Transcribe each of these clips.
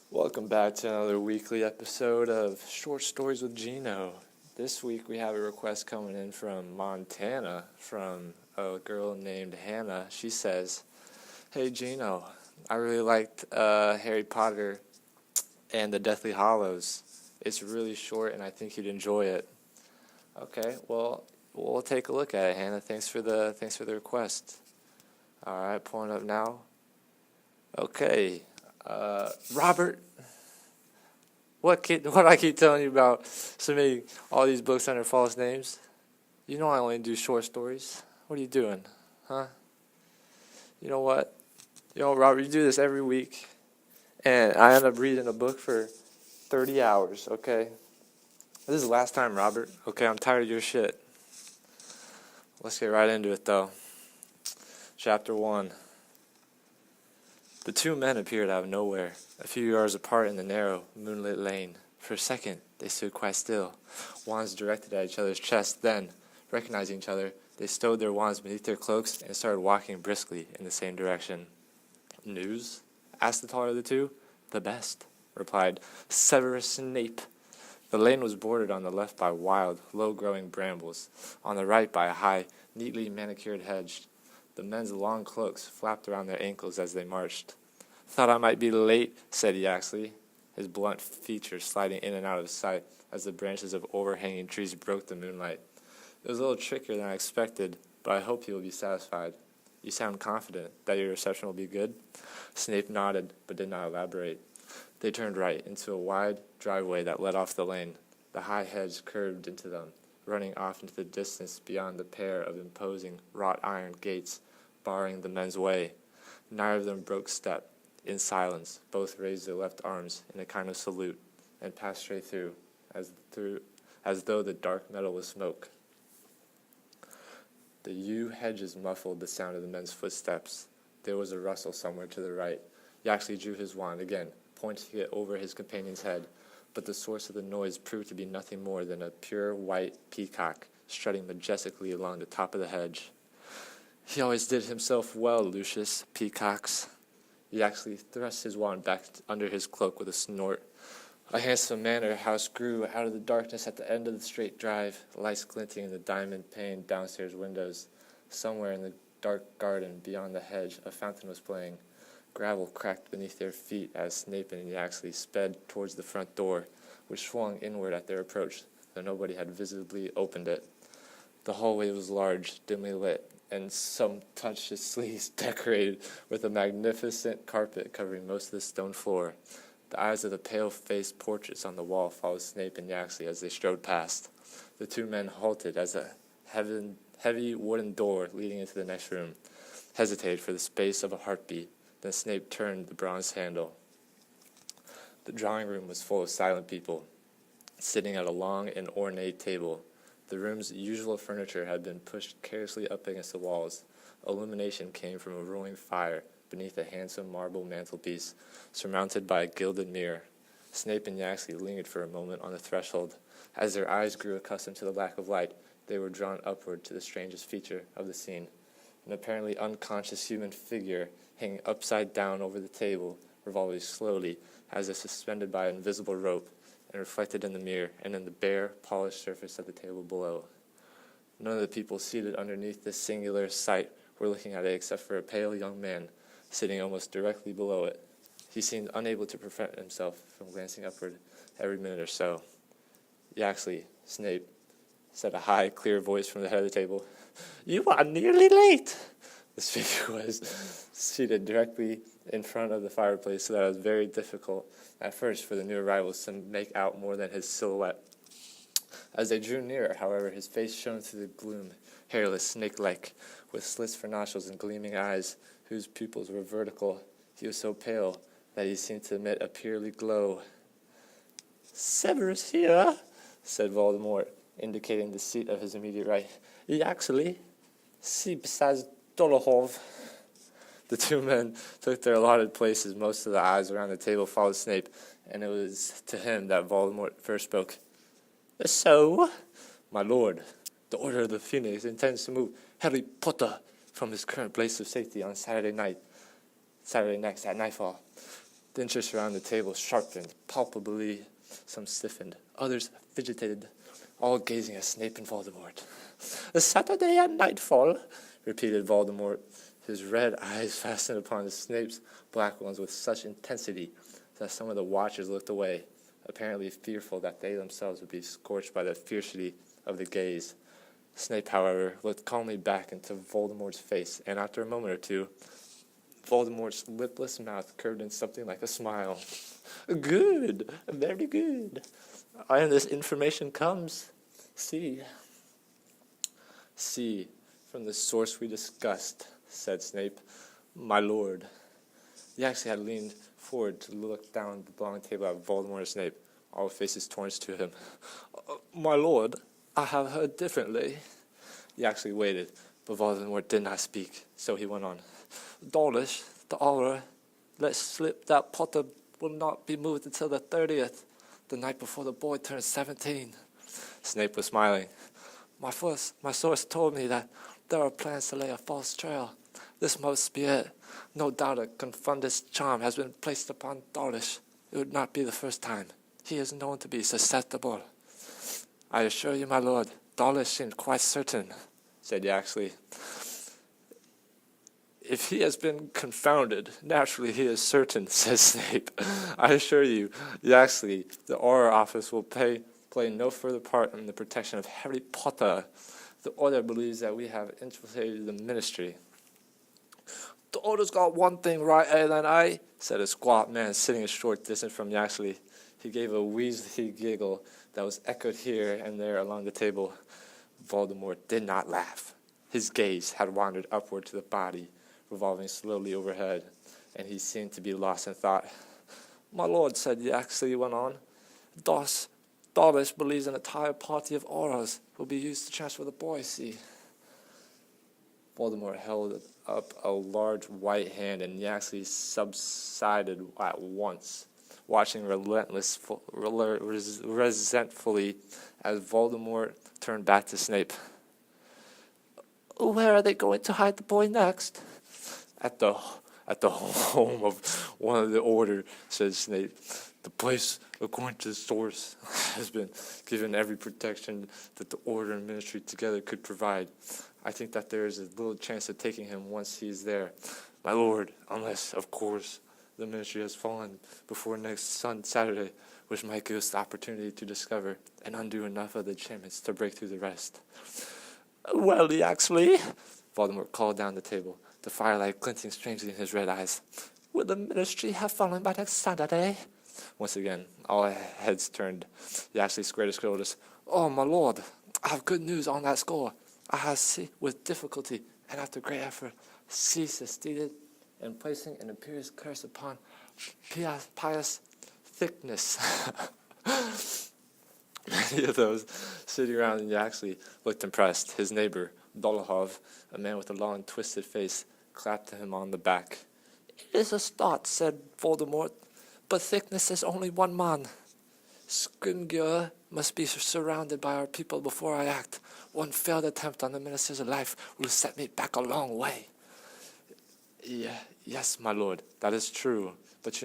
Welcome back to another weekly episode of Short Stories with Gino. This week we have a request coming in from Montana from a girl named Hannah. She says, "Hey Gino, I really liked Harry Potter and the Deathly Hallows. It's really short and I think you'd enjoy it." Okay, well, we'll take a look at it, Hannah. Thanks for the request. All right, pulling up now. Okay. Robert, what I keep telling you about submitting all these books under false names? You know I only do short stories. What are you doing, huh? You know what? Robert, you do this every week, and I end up reading a book for 30 hours, okay? This is the last time, Robert. Okay, I'm tired of your shit. Let's get right into it, though. Chapter 1. The two men appeared out of nowhere, a few yards apart in the narrow, moonlit lane. For a second, they stood quite still, wands directed at each other's chests. Then, recognizing each other, they stowed their wands beneath their cloaks and started walking briskly in the same direction. "News?" asked the taller of the two. "The best," replied Severus Snape. The lane was bordered on the left by wild, low-growing brambles, on the right by a high, neatly manicured hedge. The men's long cloaks flapped around their ankles as they marched. "Thought I might be late," said Yaxley, his blunt features sliding in and out of sight as the branches of overhanging trees broke the moonlight. "It was a little trickier than I expected, but I hope you will be satisfied. You sound confident that your reception will be good?" Snape nodded, but did not elaborate. They turned right into a wide driveway that led off the lane. The high hedge curved into them, running off into the distance beyond the pair of imposing wrought-iron gates barring the men's way. Neither of them broke step. In silence, both raised their left arms in a kind of salute and passed straight through, as though the dark metal was smoke. The yew hedges muffled the sound of the men's footsteps. There was a rustle somewhere to the right. Yaxley drew his wand again, pointing it over his companion's head, but the source of the noise proved to be nothing more than a pure white peacock strutting majestically along the top of the hedge. "He always did himself well, Lucius, peacocks." Yaxley thrust his wand back under his cloak with a snort. A handsome manor house grew out of the darkness at the end of the straight drive, lights glinting in the diamond-paned downstairs windows. Somewhere in the dark garden beyond the hedge, a fountain was playing. Gravel cracked beneath their feet as Snape and Yaxley sped towards the front door, which swung inward at their approach, though nobody had visibly opened it. The hallway was large, dimly lit, and some touchlessly decorated with a magnificent carpet covering most of the stone floor. The eyes of the pale-faced portraits on the wall followed Snape and Yaxley as they strode past. The two men halted as a heavy wooden door leading into the next room hesitated for the space of a heartbeat. Then Snape turned the bronze handle. The drawing room was full of silent people, sitting at a long and ornate table. The room's usual furniture had been pushed carelessly up against the walls. Illumination came from a roaring fire beneath a handsome marble mantelpiece, surmounted by a gilded mirror. Snape and Yaxley lingered for a moment on the threshold. As their eyes grew accustomed to the lack of light, they were drawn upward to the strangest feature of the scene. An apparently unconscious human figure hanging upside down over the table, revolving slowly, as if suspended by an invisible rope, and reflected in the mirror and in the bare, polished surface of the table below. None of the people seated underneath this singular sight were looking at it except for a pale young man sitting almost directly below it. He seemed unable to prevent himself from glancing upward every minute or so. "Yaxley, Snape," said a high, clear voice from the head of the table. "You are nearly late." This figure was seated directly in front of the fireplace, so that it was very difficult at first for the new arrivals to make out more than his silhouette. As they drew nearer, however, his face shone through the gloom, hairless, snake-like, with slits for nostrils and gleaming eyes whose pupils were vertical. He was so pale that he seemed to emit a pearly glow. "Severus here," said Voldemort, indicating the seat of his immediate right. "Yaxley, see besides Dolohov." The two men took their allotted places. Most of the eyes around the table followed Snape, and it was to him that Voldemort first spoke. "So, my lord, the Order of the Phoenix intends to move Harry Potter from his current place of safety on Saturday nights at nightfall. The interest around the table sharpened, palpably. Some stiffened, others fidgeted, all gazing at Snape and Voldemort. "A Saturday at nightfall," repeated Voldemort, his red eyes fastened upon Snape's black ones with such intensity that some of the watchers looked away, apparently fearful that they themselves would be scorched by the fiercity of the gaze. Snape, however, looked calmly back into Voldemort's face, and after a moment or two, Voldemort's lipless mouth curved in something like a smile. "Good, very good. And this information comes, see, from the source we discussed," said Snape. "My lord." He actually had leaned forward to look down the long table at Voldemort and Snape, all faces turned to him. "My lord, I have heard differently." He actually waited, but Voldemort did not speak, so he went on. "Dawlish, the aura, let slip that Potter will not be moved until the 30th, the night before the boy turns 17. Snape was smiling. My source told me that there are plans to lay a false trail. This must be it. No doubt a confundus charm has been placed upon Dawlish. It would not be the first time. He is known to be susceptible. "I assure you, my lord, Dawlish seemed quite certain," said Yaxley. "If he has been confounded, naturally he is certain," says Snape. "I assure you, Yaxley, the Auror Office will play no further part in the protection of Harry Potter. The Order believes that we have infiltrated the Ministry." "The Order's got one thing right, then, said a squat man sitting a short distance from Yaxley. He gave a wheezy giggle that was echoed here and there along the table. Voldemort did not laugh. His gaze had wandered upward to the body, revolving slowly overhead, and he seemed to be lost in thought. "My lord," said Yaxley, went on, Dawlish believes an entire party of auras will be used to transfer the boy, see." Voldemort held up a large white hand, and Yaxley subsided at once, watching resentfully as Voldemort turned back to Snape. "Where are they going to hide the boy next?" At the home of one of the Order," said Snape. "The place, according to the source, has been given every protection that the Order and Ministry together could provide. I think that there is a little chance of taking him once he is there, my lord, unless, of course, the Ministry has fallen before next Saturday, which might give us the opportunity to discover and undo enough of the enchantments to break through the rest." "Well, Yaxley," Voldemort called down the table, the firelight glinting strangely in his red eyes, "will the Ministry have fallen by next Saturday?" Once again, all heads turned. Yaxley squared his shoulders. "Oh, my lord, I have good news on that score. I have, with difficulty and after great effort, succeeded in placing an imperious curse upon pious thickness." Many of those sitting around Yaxley looked impressed. His neighbor, Dolohov, a man with a long, twisted face, clapped him on the back. "It is a start," said Voldemort, "but thickness is only one man. Scrimgeour must be surrounded by our people before I act. One failed attempt on the Minister's life will set me back a long way." Yes, my lord, that is true. But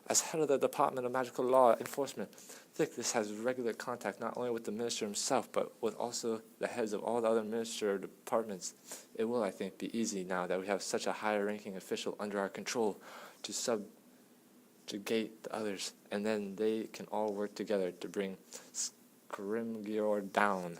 as head of the Department of Magical Law Enforcement, Thickness has regular contact not only with the minister himself, but with also the heads of all the other ministerial departments. It will, I think, be easy now that we have such a higher-ranking official under our control to subjugate the others, and then they can all work together to bring Scrimgeour down.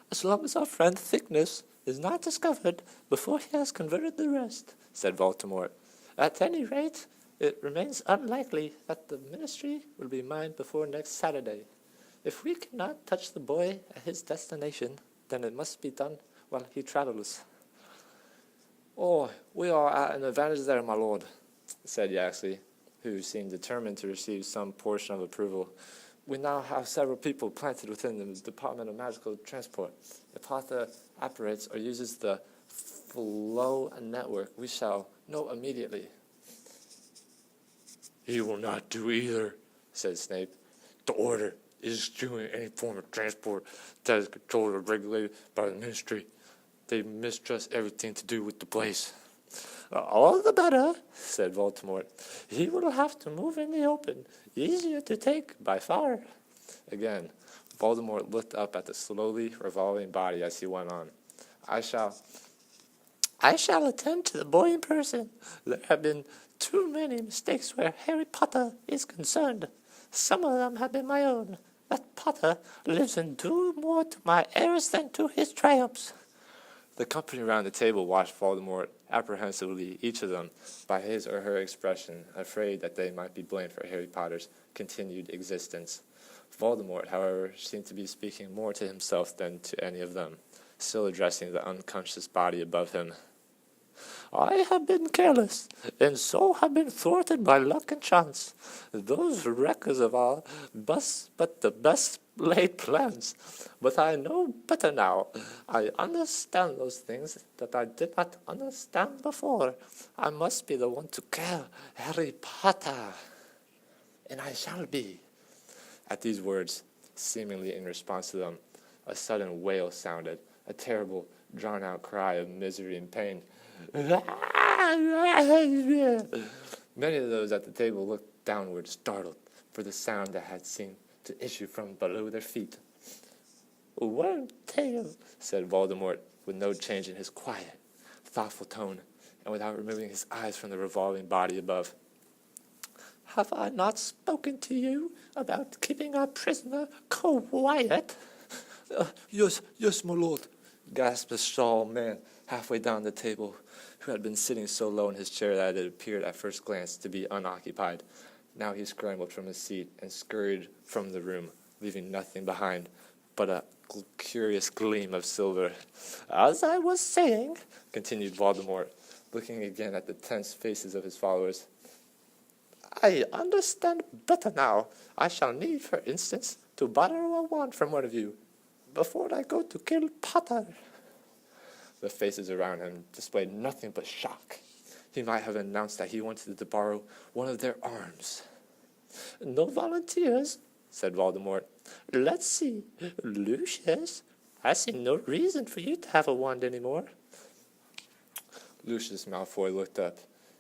"As long as our friend Thickness is not discovered before he has converted the rest," said Voldemort. "At any rate, it remains unlikely that the Ministry will be mine before next Saturday. If we cannot touch the boy at his destination, then it must be done while he travels." "Oh, we are at an advantage there, my lord," said Yaxley, who seemed determined to receive some portion of approval. "We now have several people planted within the Department of Magical Transport. If Potter operates or uses the flow network, we shall know immediately." "He will not do either," said Snape. "The Order is doing any form of transport that is controlled or regulated by the Ministry. They mistrust everything to do with the place." All the better, said Voldemort. He will have to move in the open. Easier to take, by far. Again, Voldemort looked up at the slowly revolving body as he went on. I shall attend to the boy in person. There have been too many mistakes where Harry Potter is concerned. Some of them have been my own. That Potter lives and do more to my errors than to his triumphs. The company around the table watched Voldemort apprehensively, each of them, by his or her expression, afraid that they might be blamed for Harry Potter's continued existence. Voldemort, however, seemed to be speaking more to himself than to any of them, still addressing the unconscious body above him. I have been careless, and so have been thwarted by luck and chance. Those wreckers of our the best laid plans. But I know better now. I understand those things that I did not understand before. I must be the one to kill Harry Potter. And I shall be. At these words, seemingly in response to them, a sudden wail sounded, a terrible, drawn-out cry of misery and pain. Many of those at the table looked downward, startled, for the sound that had seemed to issue from below their feet. One tale, said Voldemort, with no change in his quiet, thoughtful tone, and without removing his eyes from the revolving body above. Have I not spoken to you about keeping our prisoner quiet? Yes, my lord, gasped a tall man halfway down the table, who had been sitting so low in his chair that it appeared at first glance to be unoccupied. Now he scrambled from his seat and scurried from the room, leaving nothing behind but a curious gleam of silver. As I was saying, continued Voldemort, looking again at the tense faces of his followers, I understand better now. I shall need, for instance, to borrow a wand from one of you before I go to kill Potter. The faces around him displayed nothing but shock. He might have announced that he wanted to borrow one of their arms. No volunteers, said Voldemort. Let's see. Lucius, I see no reason for you to have a wand anymore. Lucius Malfoy looked up.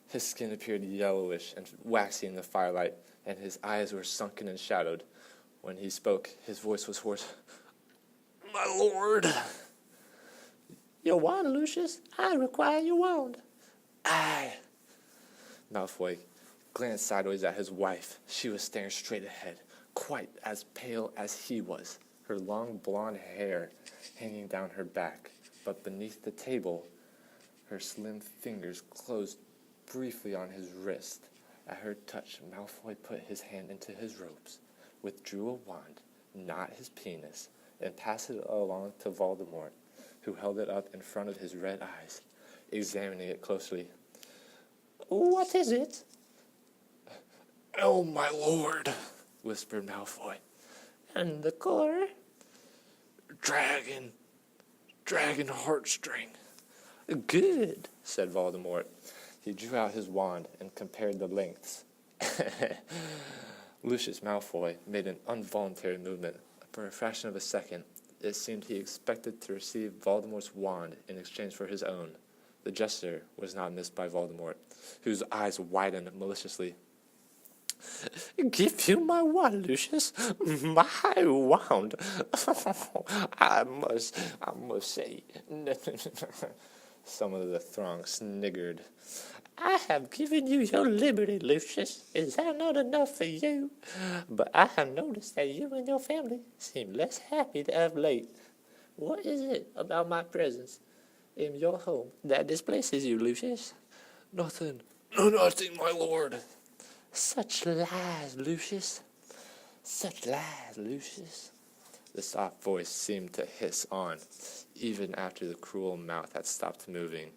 His skin appeared yellowish and waxy in the firelight, and his eyes were sunken and shadowed. When he spoke, his voice was hoarse. My lord! Your wand, Lucius. I require your wand. Aye. Malfoy glanced sideways at his wife. She was staring straight ahead, quite as pale as he was, her long blonde hair hanging down her back. But beneath the table, her slim fingers closed briefly on his wrist. At her touch, Malfoy put his hand into his robes, withdrew a wand, not his penis, and passed it along to Voldemort, who held it up in front of his red eyes, examining it closely. What is it? Oh, my lord, whispered Malfoy. And the color? Dragon heartstring. Good, said Voldemort. He drew out his wand and compared the lengths. Lucius Malfoy made an involuntary movement. For a fraction of a second, it seemed he expected to receive Voldemort's wand in exchange for his own. The gesture was not missed by Voldemort, whose eyes widened maliciously. Give you my wand, Lucius. My wand. I must say. Some of the throng sniggered. I have given you your liberty, Lucius. Is that not enough for you? But I have noticed that you and your family seem less happy of late. What is it about my presence in your home that displaces you, Lucius? Nothing, my lord. Such lies, Lucius. Such lies, Lucius. The soft voice seemed to hiss on, even after the cruel mouth had stopped moving.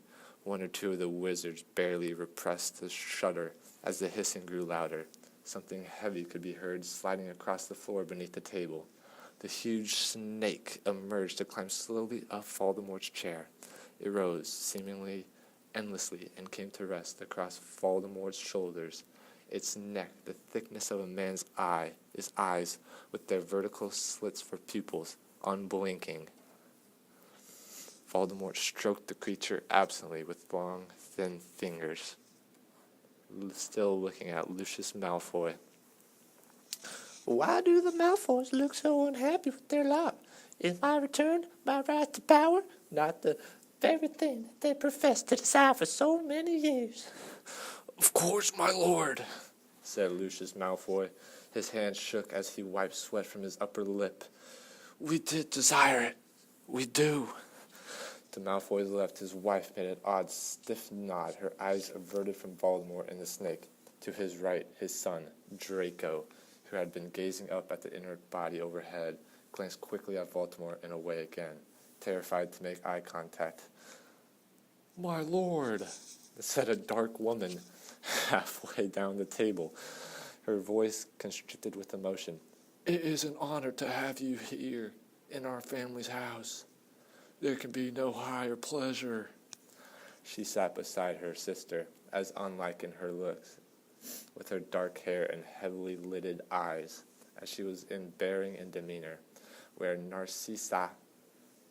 One or two of the wizards barely repressed a shudder as the hissing grew louder. Something heavy could be heard sliding across the floor beneath the table. The huge snake emerged to climb slowly up Voldemort's chair. It rose, seemingly endlessly, and came to rest across Voldemort's shoulders. Its neck, the thickness of a man's eye, his eyes, with their vertical slits for pupils, unblinking. Voldemort stroked the creature absently with long, thin fingers, still looking at Lucius Malfoy. Why do the Malfoys look so unhappy with their lot? Is my return, my right to power, not the very thing that they professed to desire for so many years? Of course, my lord, said Lucius Malfoy. His hand shook as he wiped sweat from his upper lip. We did desire it. We do. To Malfoy's left, his wife made an odd, stiff nod, her eyes averted from Voldemort and the snake. To his right, his son, Draco, who had been gazing up at the inert body overhead, glanced quickly at Voldemort and away again, terrified to make eye contact. My lord, said a dark woman halfway down the table, her voice constricted with emotion. It is an honor to have you here in our family's house. There can be no higher pleasure. She sat beside her sister, as unlike in her looks, with her dark hair and heavily lidded eyes, as she was in bearing and demeanor, where Narcissa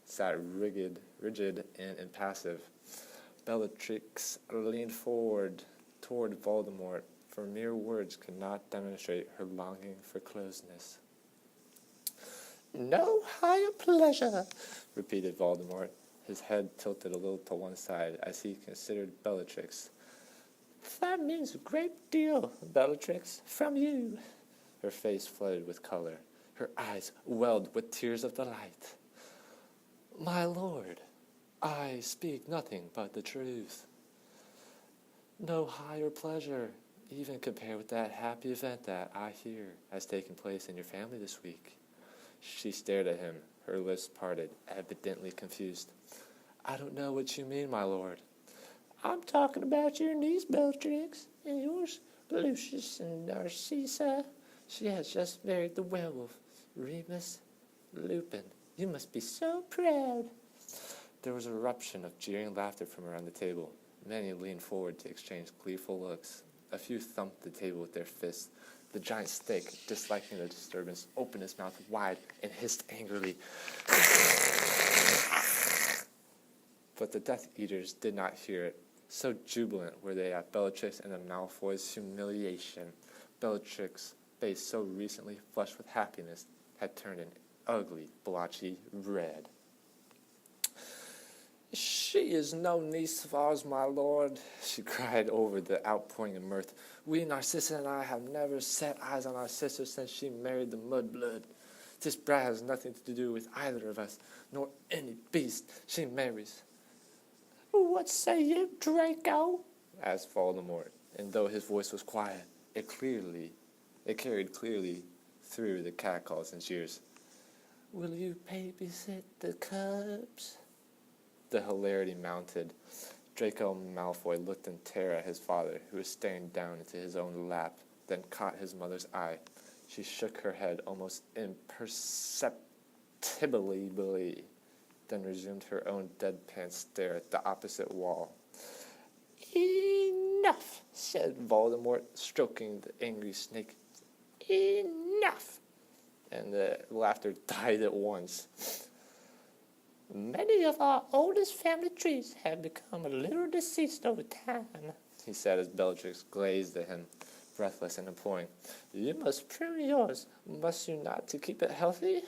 sat rigid and impassive. Bellatrix leaned forward toward Voldemort, for mere words could not demonstrate her longing for closeness. No higher pleasure, repeated Voldemort, his head tilted a little to one side as he considered Bellatrix. That means a great deal, Bellatrix, from you. Her face flooded with color, her eyes welled with tears of delight. My lord, I speak nothing but the truth. No higher pleasure, even compared with that happy event that I hear has taken place in your family this week. She stared at him, her lips parted, evidently confused. I don't know what you mean, my lord. I'm talking about your niece, Bellatrix, and yours, Lucius and Narcissa. She has just married the werewolf, Remus Lupin. You must be so proud. There was an eruption of jeering laughter from around the table. Many leaned forward to exchange gleeful looks. A few thumped the table with their fists. The giant snake, disliking the disturbance, opened his mouth wide and hissed angrily. But the Death Eaters did not hear it. So jubilant were they at Bellatrix and the Malfoys' humiliation. Bellatrix's face, so recently flushed with happiness, had turned an ugly, blotchy red. She is no niece of ours, my lord, she cried over the outpouring of mirth. We, Narcissa and I, have never set eyes on our sister since she married the mudblood. This brat has nothing to do with either of us, nor any beast she marries. What say you, Draco? Asked Voldemort, and though his voice was quiet, it carried clearly through the catcalls and jeers. Will you babysit the cubs? The hilarity mounted. Draco Malfoy looked in terror at his father, who was staring down into his own lap, then caught his mother's eye. She shook her head almost imperceptibly, then resumed her own deadpan stare at the opposite wall. Enough, said Voldemort, stroking the angry snake. Enough! And the laughter died at once. Many of our oldest family trees have become a little deceased over time, he said as Bellatrix gazed at him, breathless and imploring. You must prune yours, must you not, to keep it healthy?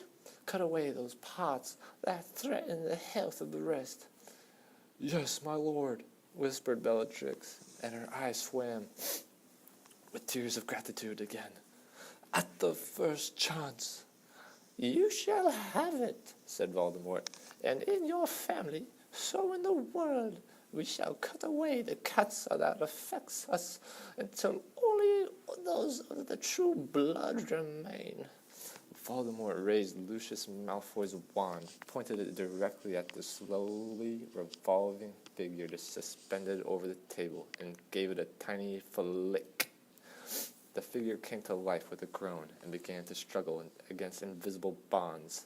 Cut away those pots that threaten the health of the rest. Yes, my lord, whispered Bellatrix, and her eyes swam with tears of gratitude again. At the first chance. You shall have it, said Voldemort, and in your family, so in the world, we shall cut away the cancer that affects us until only those of the true blood remain. Voldemort raised Lucius Malfoy's wand, pointed it directly at the slowly revolving figure suspended over the table, and gave it a tiny flick. The figure came to life with a groan and began to struggle against invisible bonds.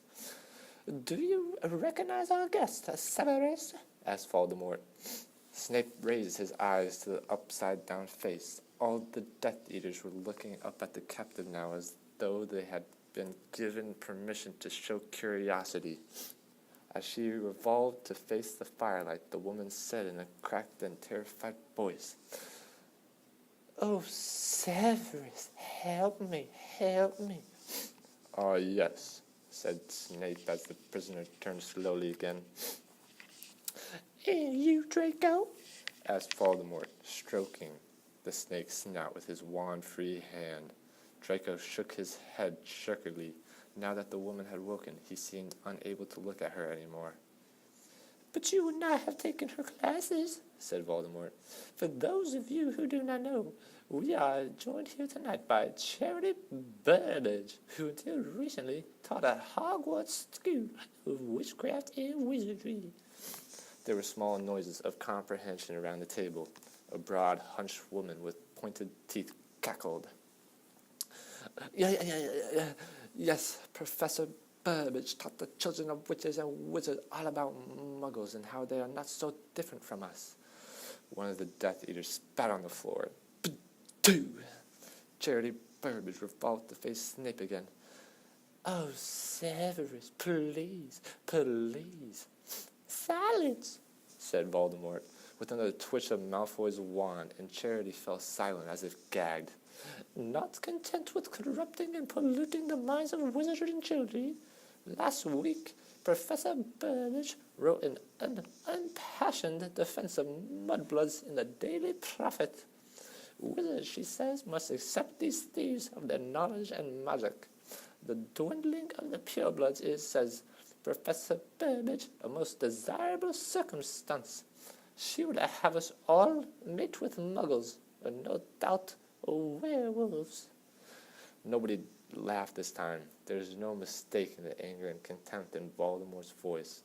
Do you recognize our guest, Severus? Asked Voldemort. Snape raised his eyes to the upside-down face. All the Death Eaters were looking up at the captive now as though they had been given permission to show curiosity. As she revolved to face the firelight, the woman said in a cracked and terrified voice, "Oh, Severus, help me, help me." "Ah, yes," said Snape as the prisoner turned slowly again. "And you, Draco?" asked Voldemort, stroking the snake's snout with his wand-free hand. Draco shook his head shakily. Now that the woman had woken, he seemed unable to look at her anymore. "But you would not have taken her classes," said Voldemort. "For those of you who do not know, we are joined here tonight by Charity Burbage, who until recently taught at Hogwarts School of Witchcraft and Wizardry." There were small noises of comprehension around the table. A broad, hunched woman with pointed teeth cackled. Yes, Professor Burbage taught the children of witches and wizards all about muggles and how they are not so different from us." One of the Death Eaters spat on the floor. "Pooh!" Charity Burbage revolved to face Snape again. "Oh, Severus, please, please." "Silence," said Voldemort, with another twitch of Malfoy's wand, and Charity fell silent as if gagged. "Not content with corrupting and polluting the minds of wizards and children, last week Professor Burbage wrote an unimpassioned defense of mudbloods in the Daily Prophet. Wizards, she says, must accept these thieves of their knowledge and magic. The dwindling of the purebloods is, says Professor Burbage, a most desirable circumstance. She would have us all mate with muggles, and no doubt werewolves." Nobody laughed this time. There was no mistaking the anger and contempt in Voldemort's voice.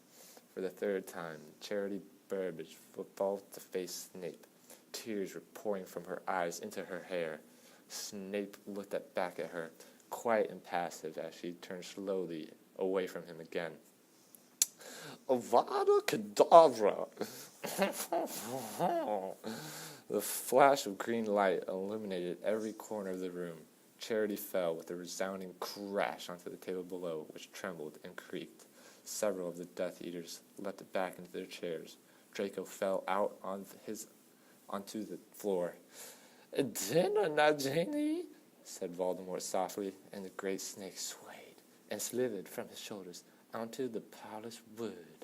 For the third time, Charity Burbage revolved to face Snape. Tears were pouring from her eyes into her hair. Snape looked back at her, quiet and passive, as she turned slowly away from him again. "Avada Kedavra!" The flash of green light illuminated every corner of the room. Charity fell with a resounding crash onto the table below, which trembled and creaked. Several of the Death Eaters leapt back into their chairs. Draco fell out onto the floor. "Dinner, Nagini," said Voldemort softly, and the great snake swayed and slithered from his shoulders onto the polished wood.